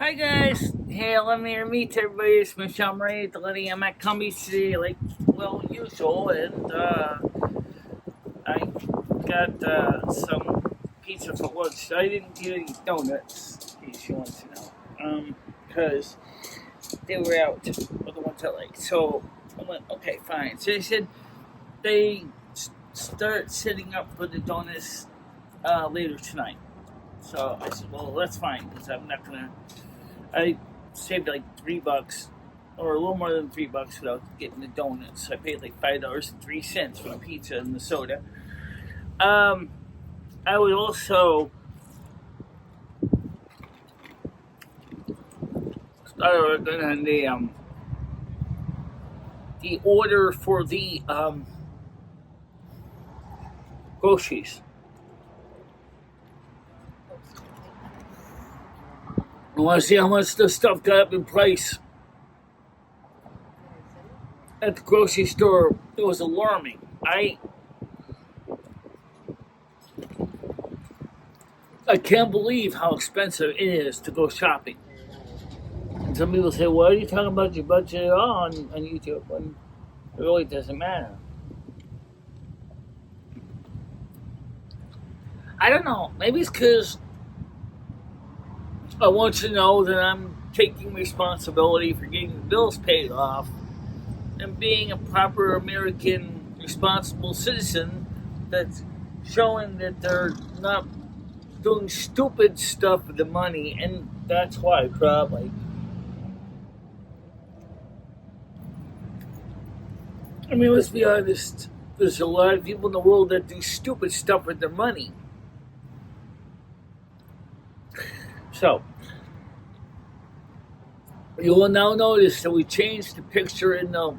Hi guys, hey, let me meet everybody. It's MicheleMarieDalene. I'm at Cumbies today, like usual, and I got some pizza for lunch. I didn't get any donuts, in case you want to know, because they were out with the ones I like. So I went, okay, fine. So they said they start setting up for the donuts later tonight. So I said, well, that's fine because I'm not gonna. I saved like $3 or a little more than $3 without getting the donuts. I paid like $5.03 for the pizza and the soda. I would also start working on the order for the groceries. I want to see how much the stuff got up in price at the grocery store. It was alarming. I can't believe how expensive it is to go shopping. And some people say, "Why are you talking about your budget at all on YouTube?" When it really doesn't matter. I don't know. Maybe it's because I want you to know that I'm taking responsibility for getting the bills paid off and being a proper American responsible citizen that's showing that they're not doing stupid stuff with the money, and that's why probably. I mean, let's be honest. There's a lot of people in the world that do stupid stuff with their money. So, you will now notice that we changed the picture in the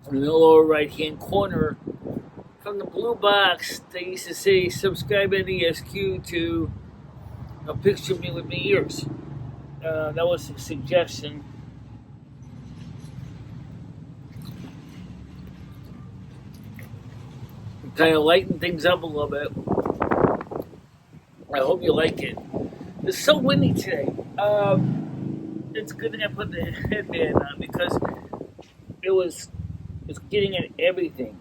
lower right-hand corner from the blue box that used to say subscribe at ESQ to a picture of me with my ears. That was a suggestion. Kind of lighten things up a little bit. I hope you like it. It's so windy today. It's good that I put the headband on because it's getting at everything.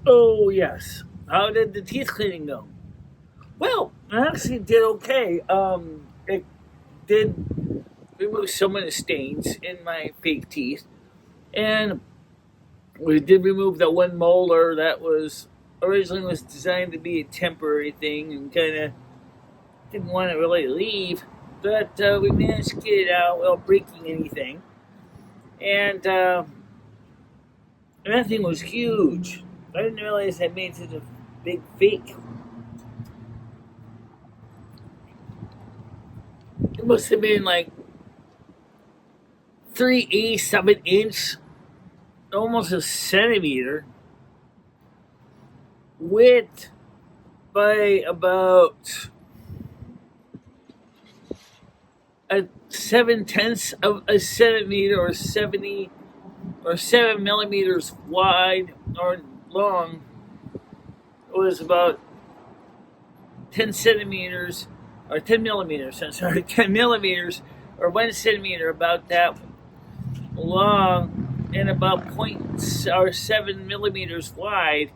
Oh yes. How did the teeth cleaning go? Well, I actually did okay. It did remove some of the stains in my fake teeth, and we did remove that one molar that was originally was designed to be a temporary thing and kind of didn't want to really leave, but we managed to get it out without breaking anything, and that thing was huge. I didn't realize I made such a big fake. It must have been like 3/8 of an inch, almost a centimeter, width by about 7/10 of a centimeter, or 7 millimeters wide or long. It was about 10 centimeters or 10 millimeters. I'm sorry, 10 millimeters or 1 centimeter, about that long, and about 7 millimeters wide,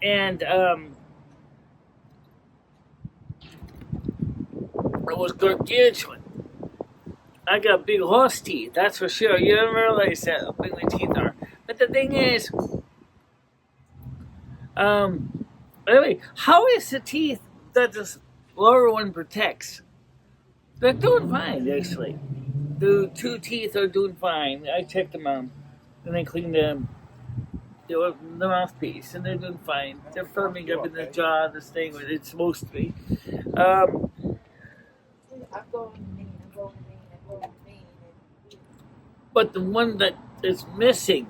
and it was gargantuan. I got big horse teeth, that's for sure. You don't realize that how big my teeth are. But the thing is, anyway, how is the teeth that this lower one protects? They're doing fine, actually. The two teeth are doing fine. I checked them out, and I cleaned them. The mouthpiece, and they're doing fine. They're firming up in the jaw, this thing where it's supposed to be. But the one that is missing,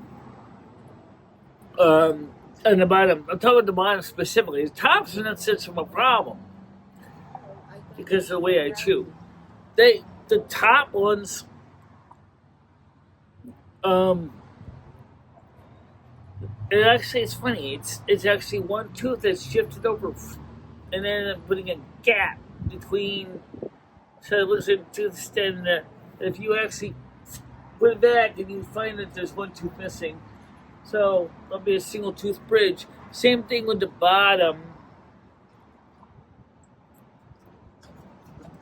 on the bottom, I'm talking about the bottom specifically, the tops are not such of a problem because of the way I chew. The top ones, it's funny. It's actually one tooth that's shifted over, and then I'm putting a gap between. So it looks like tooth, and if you actually put it back, and you find that there's one tooth missing, so there'll be a single tooth bridge. Same thing with the bottom,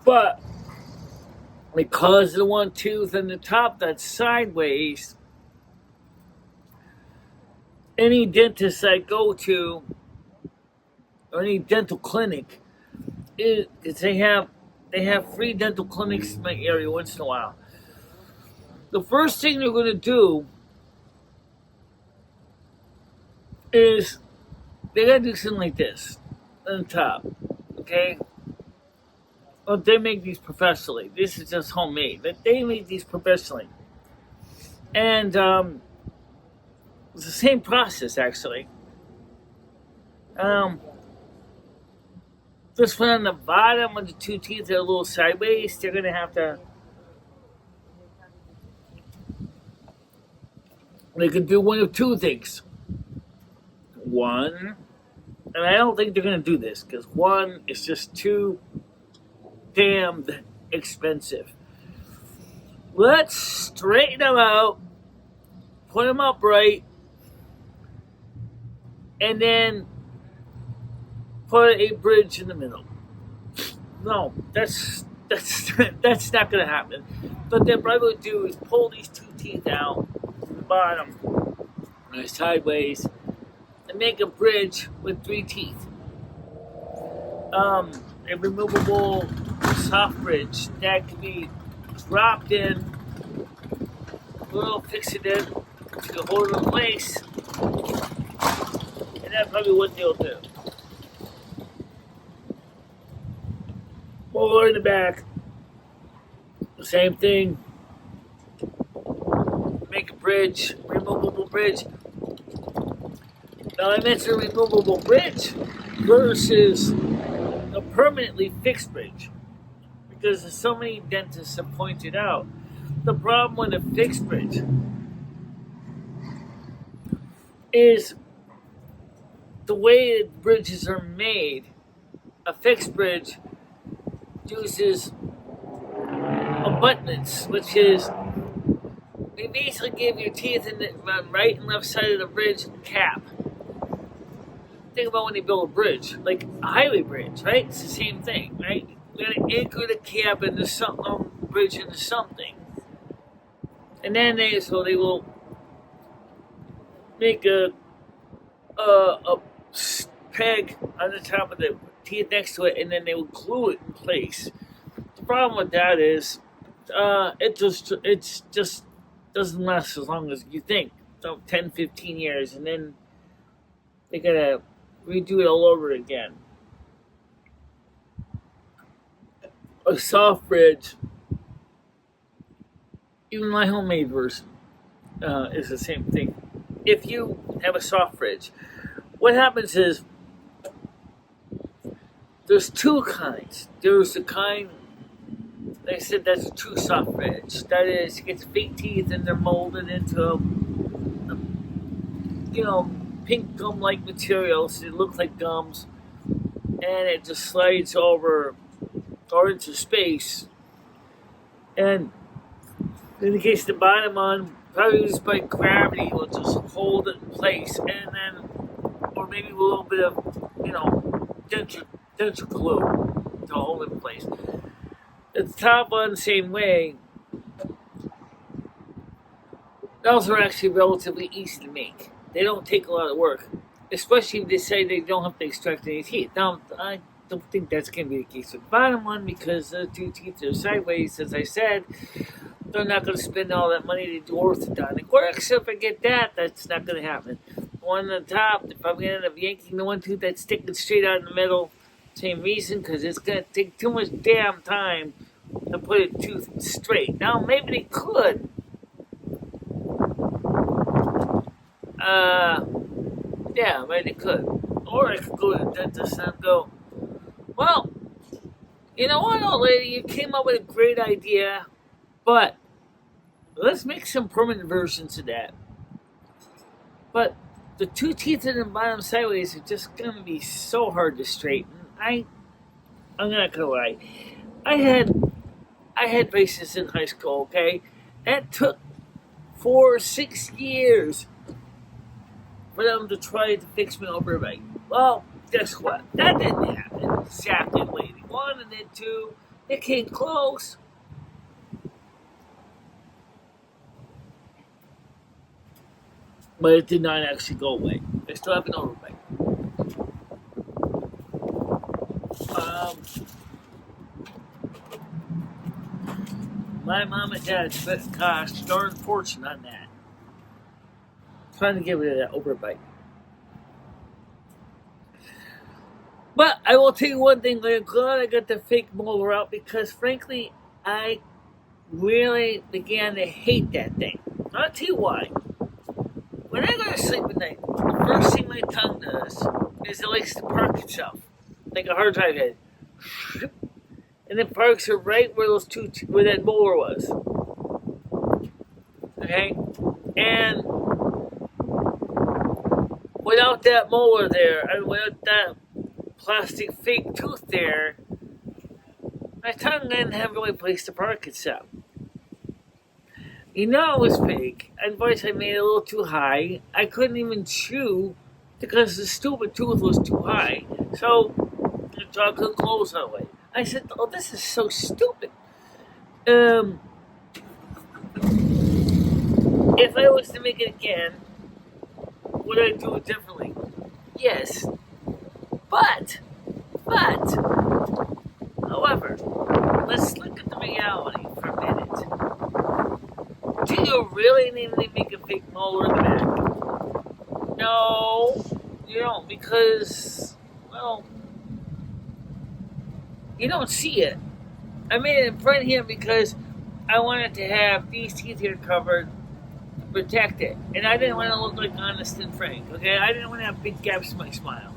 but because the one tooth in the top that's sideways, any dentist I go to or any dental clinic, they have free dental clinics in my area once in a while. The first thing they're going to do is they got to do something like this on the top, okay? Well, they make these professionally. This is just homemade, but they make these professionally, and it's the same process actually. Um, this one on the bottom of the two teeth are a little sideways. They're going to have to. They can do one of two things. One, and I don't think they're going to do this because one is just too damned expensive. Let's straighten them out, put them upright, and then put a bridge in the middle. No, that's that's not going to happen. What they'll probably do is pull these two teeth out from the bottom, sideways, and make a bridge with three teeth. A removable soft bridge that can be dropped in, a little fixative to hold it in place, and that's probably what they'll do. Or in the back, same thing. Make a bridge, removable bridge. Now I mentioned a removable bridge versus a permanently fixed bridge, because as so many dentists have pointed out, the problem with a fixed bridge is the way that bridges are made. A fixed bridge uses abutments, which is they basically give your teeth in the right and left side of the bridge cap. Think about when they build a bridge, like a highway bridge, right? It's the same thing, right? You're going to anchor the cap into something, bridge into something. And then they will make a peg on the top of the teeth next to it, and then they will glue it in place. The problem with that is it just doesn't last as long as you think. So 10, 15 years, and then they gotta redo it all over again. A soft bridge, even my homemade version, is the same thing. If you have a soft bridge, what happens is there's two kinds. There's the kind, like I said, that's a true soft bridge. That is, it gets fake teeth and they're molded into, pink gum-like material, so they look like gums, and it just slides over or into space. And in the case of the bottom one, probably just by gravity, will just hold it in place, and then, or maybe a little bit of, denture glue to hold it in place. The top one, same way. Those are actually relatively easy to make. They don't take a lot of work, especially if they say they don't have to extract any teeth. Now, I don't think that's going to be the case with the bottom one, because the two teeth are sideways, as I said. They're not going to spend all that money to do orthodontic work, so if I get that, that's not going to happen. The one on the top, if I'm going to end up yanking the one tooth that's sticking straight out in the middle, same reason, because it's going to take too much damn time to put a tooth straight. Now, maybe they could. Yeah, maybe they could. Or I could go to the dentist and go, well, you know what, old lady, you came up with a great idea, but let's make some permanent versions of that. But the two teeth in the bottom sideways are just gonna be so hard to straighten. I'm not gonna lie. I had I had braces in high school. Okay, that took 6 years for them to try to fix me over right. Well, guess what? That didn't happen exactly the way they wanted it to. It came close. But it did not actually go away. I still have an overbite. Um, my mom and dad spent a gosh darn fortune on that. Trying to get rid of that overbite. But I will tell you one thing, I'm glad I got the fake molar out because frankly, I really began to hate that thing. I'll tell you why. When I go to sleep at night, the first thing my tongue does is it likes to park itself, like a hard drive head. And it parks it right where where that molar was. Okay? And without that molar there, and without that plastic fake tooth there, my tongue didn't have really a place to park itself. You know it was fake. And voice I made it a little too high. I couldn't even chew because the stupid tooth was too high. So the jaw couldn't close that way. I said, "Oh, this is so stupid." If I was to make it again, would I do it differently? Yes. But, however, let's look at the reality for a minute. Do you really need to make a fake molar in the back? No, you don't, because, well, you don't see it. I made it in front here because I wanted to have these teeth here covered to protect it. And I didn't want to look like Honest and Frank, okay? I didn't want to have big gaps in my smile.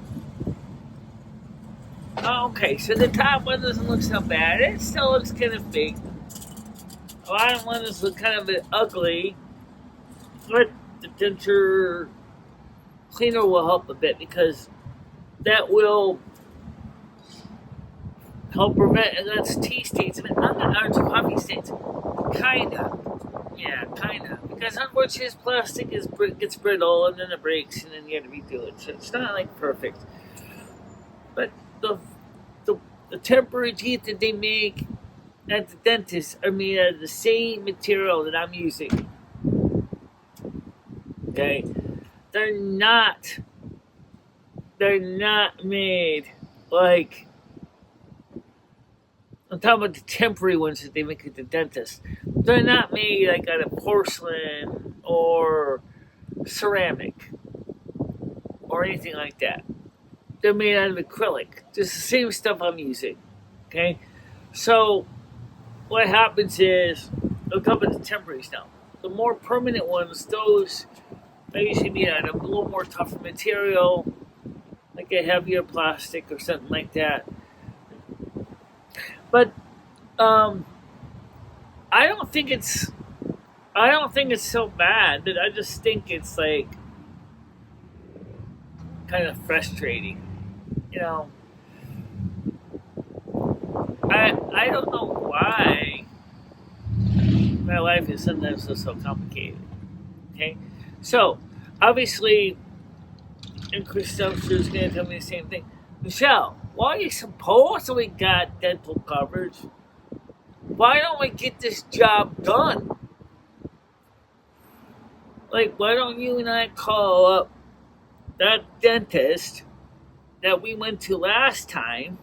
Okay, so the top one doesn't look so bad. It still looks kind of fake. The bottom one is kind of a bit ugly. But the denture cleaner will help a bit because that will help prevent against tea stains. I mean, I'm not allergic to coffee stains. Kinda. Yeah, kinda. Because unfortunately, this plastic gets brittle and then it breaks and then you have to redo it. So it's not like perfect. But the temporary teeth that they make at the dentist are made out of the same material that I'm using. Okay? They're not made like, I'm talking about the temporary ones that they make at the dentist. They're not made like out of porcelain or ceramic or anything like that. They're made out of acrylic. Just the same stuff I'm using. Okay? So, what happens is, they'll come with the temporaries now. The more permanent ones, those are usually made out of a little more tougher material, like a heavier plastic or something like that. But, I don't think it's so bad, but I just think it's like kind of frustrating. You know, I don't know why my life is sometimes so complicated. Okay, so obviously, and Christopher is going to tell me the same thing. Michelle, why are you supposed we got dental coverage? Why don't we get this job done? Like, why don't you and I call up that dentist that we went to last time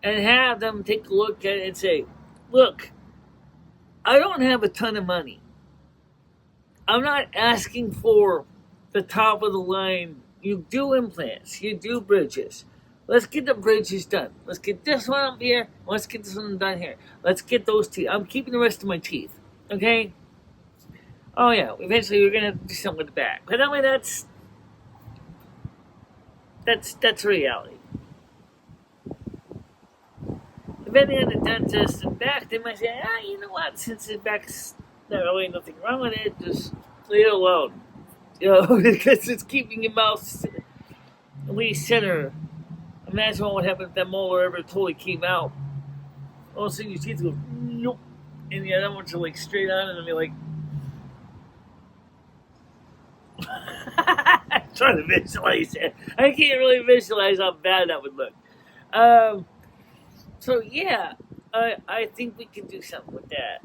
and have them take a look at it and say, look, I don't have a ton of money. I'm not asking for the top of the line. You do implants, you do bridges. Let's get the bridges done. Let's get this one up here. Let's get this one done here. Let's get those teeth. I'm keeping the rest of my teeth. Okay? Oh yeah, eventually we're gonna have to do something with the back. But anyway, that's reality. Depending on the dentist and back, they might say, you know what, since the back's not really nothing wrong with it, just Leave it alone. Because it's keeping your mouth at least center. Imagine what would happen if that molar ever totally came out. All of a sudden your teeth go, nope. And the other ones are like straight on, and then you're like, I'm trying to visualize it. I can't really visualize how bad that would look. Um, so yeah, I think we can do something with that.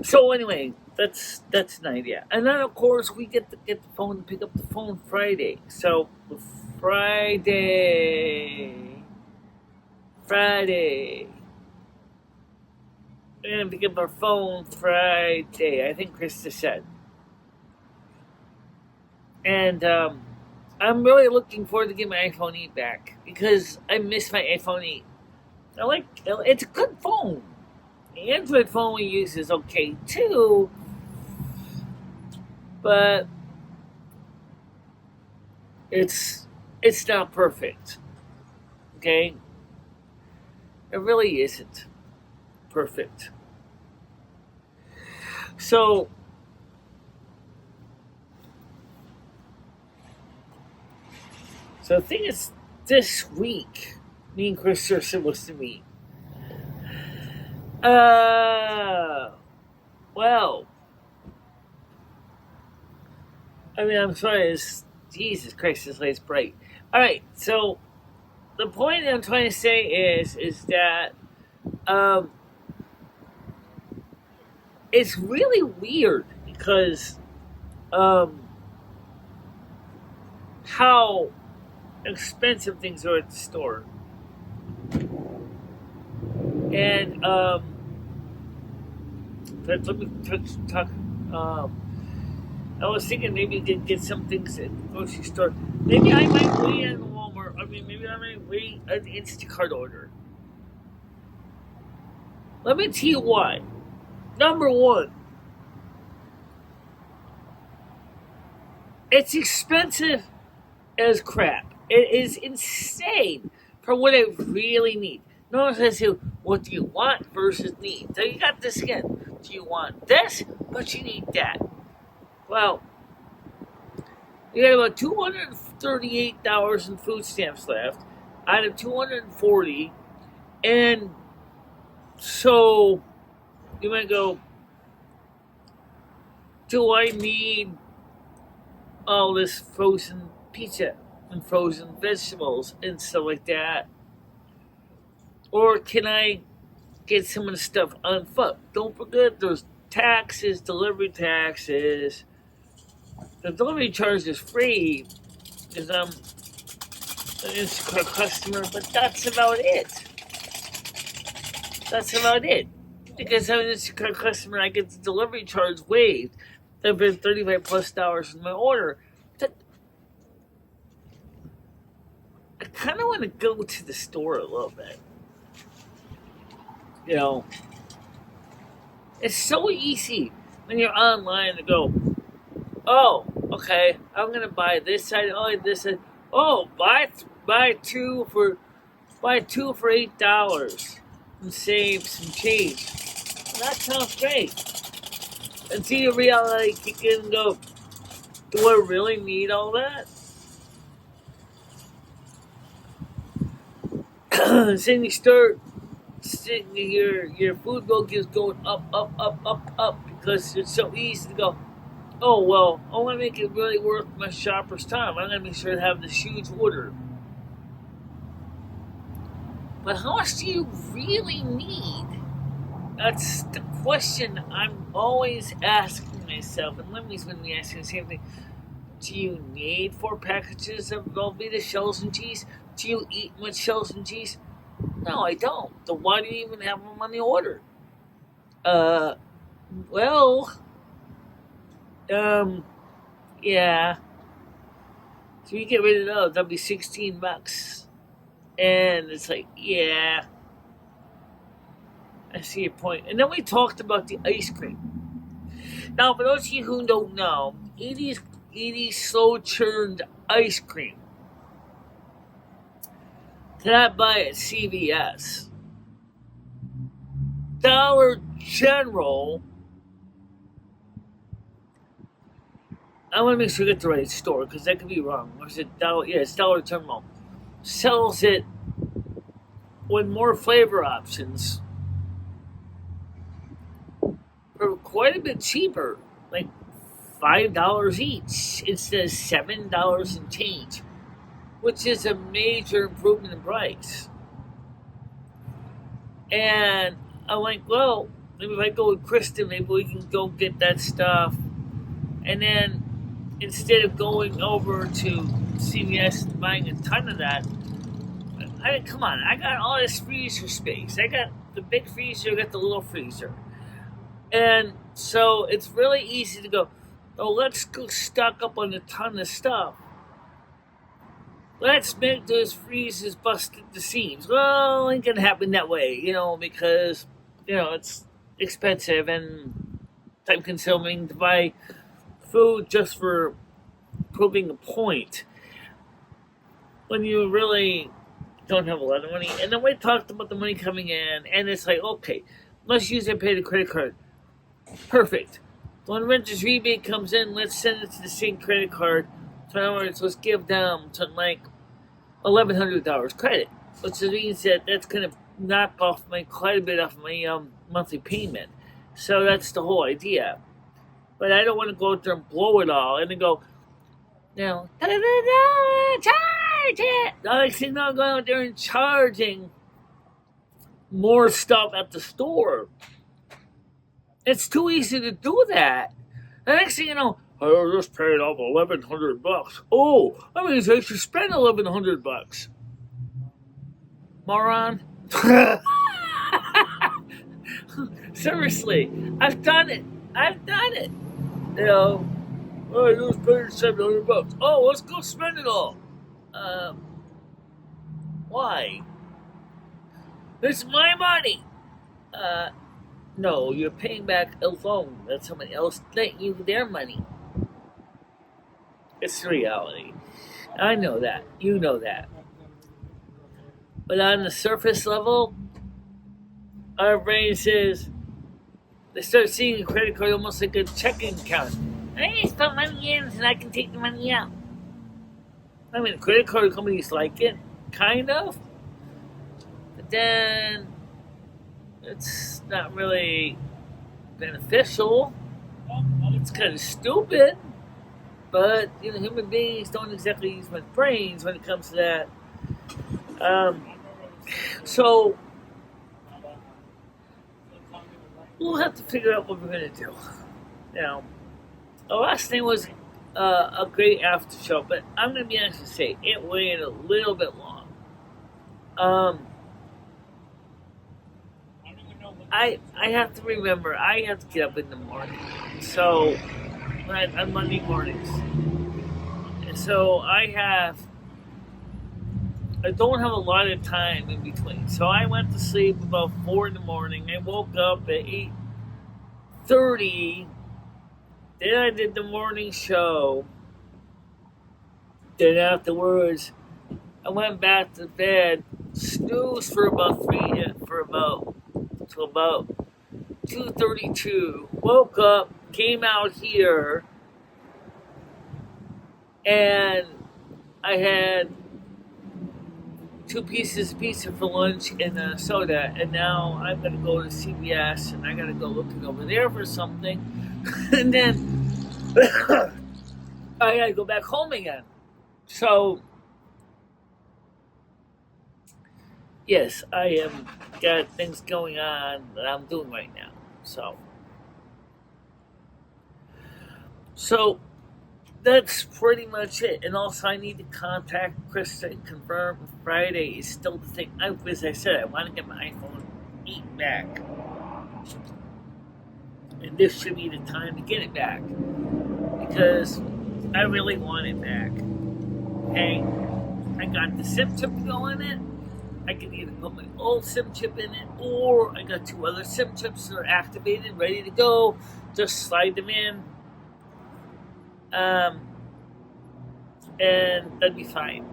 So anyway, that's an idea. And then of course we get the phone to pick up the phone Friday. So Friday. We're gonna pick up our phone Friday. I think Krista said. And I'm really looking forward to getting my iPhone 8 back because I miss my iPhone 8. It's a good phone. The Android phone we use is okay too, but it's not perfect. Okay, it really isn't perfect. So the thing is, this week, me and Chris are supposed to meet. Well, I mean, I'm sorry, Jesus Christ, this light's bright. All right, so the point I'm trying to say is that it's really weird because how expensive things are at the store. And let me talk. I was thinking maybe you could get some things at the grocery store. Maybe I might wait at Walmart. I mean, maybe I might wait at the Instacart order. Let me tell you why. Number one, it's expensive as crap. It is insane for what I really need. Notice I say, what do you want versus need? So you got this again. Do you want this, but you need that? Well, you got about $238 in food stamps left out of $240, and so you might go, do I need all this frozen pizza and frozen vegetables and stuff like that? Or can I get some of the stuff on foot? Don't forget there's taxes, delivery taxes. The delivery charge is free because I'm an Instacart customer, but that's about it. Because I'm an Instacart customer, I get the delivery charge waived. I've been $35+ in my order. I kind of want to go to the store a little bit. You know, it's so easy when you're online to go, oh, okay, I'm going to buy this side, this side. Oh, buy two for $8 and save some change. That sounds great. Until you reality kick in and go, do I really need all that? So you start your food bill keeps going up because it's so easy to go, oh well, I want to make it really worth my shopper's time. I'm going to make sure to have this huge order. But how much do you really need? That's the question I'm always asking myself, and Limmy's been asking the same thing. Do you need 4 packages of Velveeta shells and cheese? Do you eat much shells and cheese? No, I don't. Then why do you even have them on the order? Yeah. So you get rid of those, that'll be $16. And it's like, yeah, I see your point. And then we talked about the ice cream. Now, for those of you who don't know, Edie's slow churned ice cream cannot buy at CVS. Dollar General I want to make sure you get the right store because that could be wrong. Or is it Dollar? Yeah, it's Dollar General. Sells it with more flavor options for quite a bit cheaper, like $5 each instead of $7 and change, which is a major improvement in price. And I'm like, well, maybe if I go with Kristen, maybe we can go get that stuff. And then instead of going over to CVS and buying a ton of that, I mean, come on, I got all this freezer space. I got the big freezer, I got the little freezer. And so it's really easy to go, oh, let's go stock up on a ton of stuff. Let's make those freezers bust at the seams. Well, it ain't gonna happen that way, because, it's expensive and time consuming to buy food just for proving a point when you really don't have a lot of money. And then we talked about the money coming in, and it's like, okay, let's use it, pay the credit card. Perfect. When renter's rebate comes in, let's send it to the same credit card. So in other words, let's give them something like $1,100 credit, which means that that's going to knock off quite a bit off my monthly payment. So that's the whole idea. But I don't want to go out there and blow it all and then go, charge it. The next thing I'm going out there and charging more stuff at the store. It's too easy to do that. The next thing you know, I just paid off $1,100. Oh, that means I should spend $1,100. Moron. Seriously, I've done it. I just paid $700. Oh, let's go spend it all. Why? It's my money. No, you're paying back a loan that someone else lent you their money. It's the reality. I know that. You know that. But on the surface level, our brain says, they start seeing a credit card almost like a checking account. I just put money in and I can take the money out. I mean, credit card companies like it, kind of. But then it's not really beneficial. It's kind of stupid. But, human beings don't exactly use much brains when it comes to that. So, we'll have to figure out what we're going to do. Now, the last thing was a great after show, but I'm going to be honest and say it went a little bit long. I have to remember, I have to get up in the morning. So, on Monday mornings. And so I don't have a lot of time in between. So I went to sleep about 4 in the morning. I woke up at 8:30. Then I did the morning show. Then afterwards, I went back to bed, snoozed for about 2:32. Woke up, came out here, and I had 2 pieces of pizza for lunch and a soda, and now I'm going to go to CVS and I got to go looking over there for something, and then I got to go back home again. So, yes, I am got things going on that I'm doing right now. So that's pretty much it. And also, I need to contact Krista and confirm Friday is still the thing. As I said, I want to get my iPhone 8 back. And this should be the time to get it back. Because I really want it back. Hey, I got the SIM chip to go in it. I can either put my old SIM chip in it, or I got 2 other SIM chips that are activated, ready to go. Just slide them in. And that'd be fine.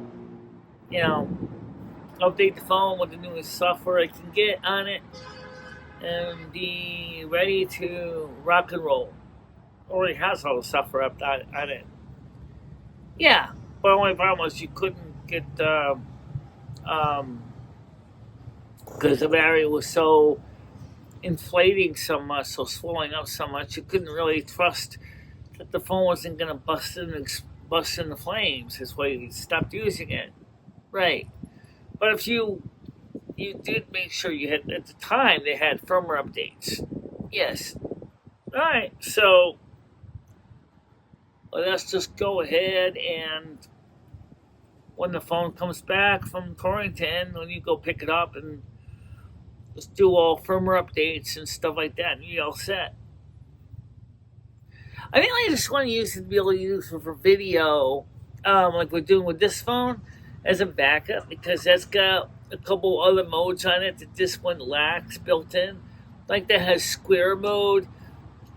Update the phone with the newest software I can get on it, and be ready to rock and roll. already has all the software up on it. Yeah, but the only problem was you couldn't get because the battery was so inflating so much, so swelling up so much, you couldn't really trust that the phone wasn't going to bust in the flames. That's why you stopped using it. Right. But if you did make sure you had at the time they had firmware updates. Yes. All right. So let's just go ahead and when the phone comes back from Torrington, when you go pick it up and just do all firmware updates and stuff like that, and you're all set. I think I just want to use it to be able to use it for video, like we're doing with this phone, as a backup because that's got a couple other modes on it that this one lacks built in. Like that has square mode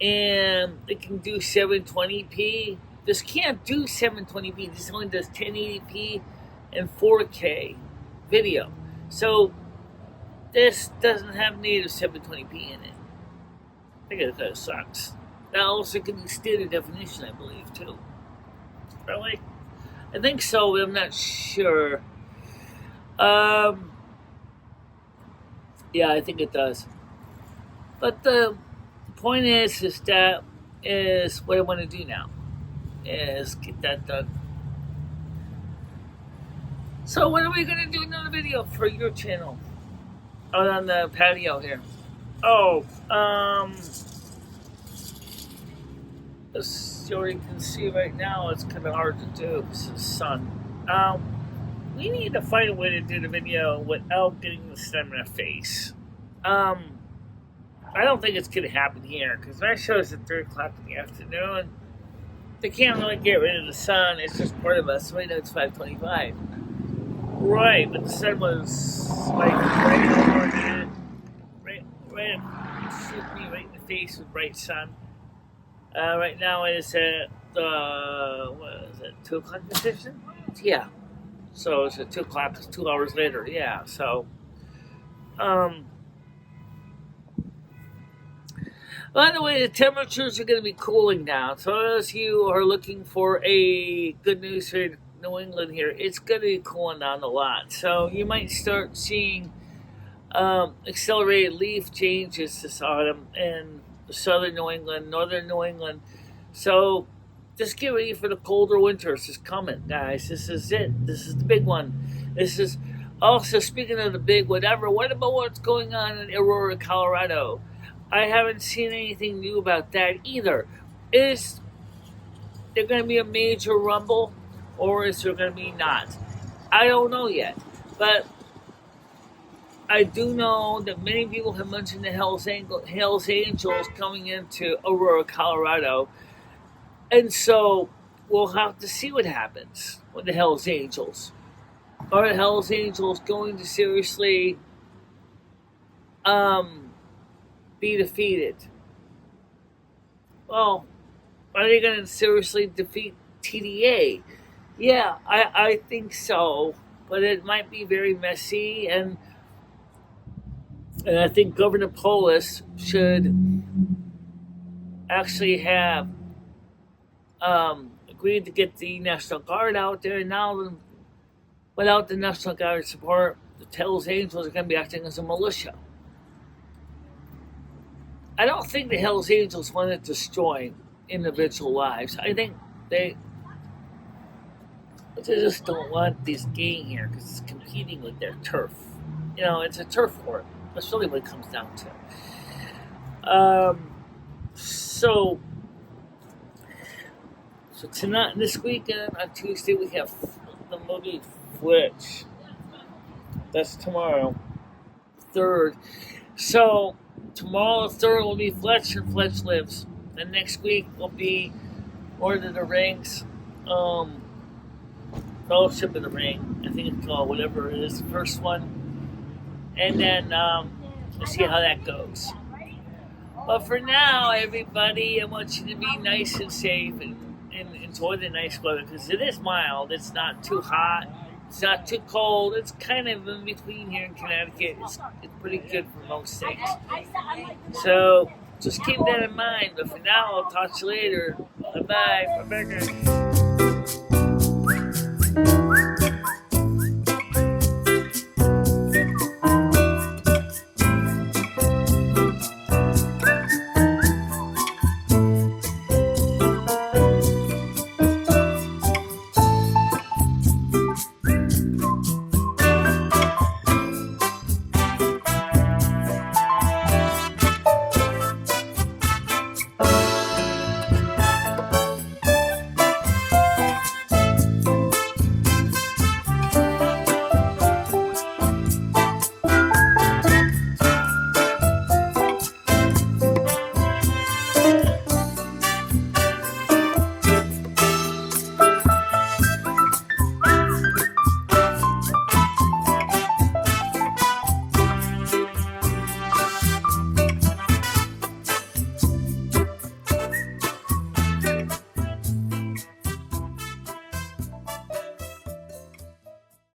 and it can do 720p. This can't do 720p. This only does 1080p and 4K video. So this doesn't have native 720p in it. I think it kind of sucks. Now also can do standard definition, I believe, too. Really? I think so, but I'm not sure. Yeah, I think it does. But the point is that is what I want to do now, is get that done. So when are we going to do another video for your channel? Out on the patio here. Oh, as you already can see right now, it's kind of hard to do because of the sun. We need to find a way to do the video without getting the sun in the face. I don't think it's going to happen here because my show is at 3 o'clock in the afternoon. They can't really get rid of the sun. It's just part of us. Right now it's 5:25. Right, but the sun was like right over here. Right, shoot me right in the face with bright sun. Right now it's at what is it? 2 o'clock position? Yeah. So it's at 2 o'clock. It's 2 hours later. Yeah. So, by the way, the temperatures are going to be cooling down. So as you are looking for a good news for New England here, it's going to be cooling down a lot. So you might start seeing accelerated leaf changes this autumn in southern New England, northern New England. So just get ready for the colder winters. It's coming, guys. This is it. This is the big one. This is also, speaking of the big whatever, what about what's going on in Aurora, Colorado? I haven't seen anything new about that either. Is there going to be a major rumble or is there going to be not? I don't know yet. But I do know that many people have mentioned the Hells Angels coming into Aurora, Colorado. And so we'll have to see what happens with the Hells Angels. Are the Hells Angels going to seriously be defeated? Well, are they going to seriously defeat TDA? Yeah, I think so. But it might be very messy and I think Governor Polis should actually have agreed to get the National Guard out there. Now, without the National Guard support, the Hells Angels are going to be acting as a militia. I don't think the Hells Angels want to destroy individual lives. I think they just don't want this gang here because it's competing with their turf. You know, it's a turf war. That's really what it comes down to. So tonight, this weekend, on Tuesday, we have the movie Fletch. That's tomorrow, 3rd. So tomorrow, 3rd, will be Fletch and Fletch Lives. And next week will be Lord of the Rings, Fellowship of the Ring. I think it's called whatever it is, the first one. And then we'll see how that goes. But for now, everybody, I want you to be nice and safe and enjoy the nice weather because it is mild. It's not too hot. It's not too cold. It's kind of in between here in Connecticut. It's pretty good for most things. So just keep that in mind. But for now, I'll talk to you later. Bye bye. Bye bye.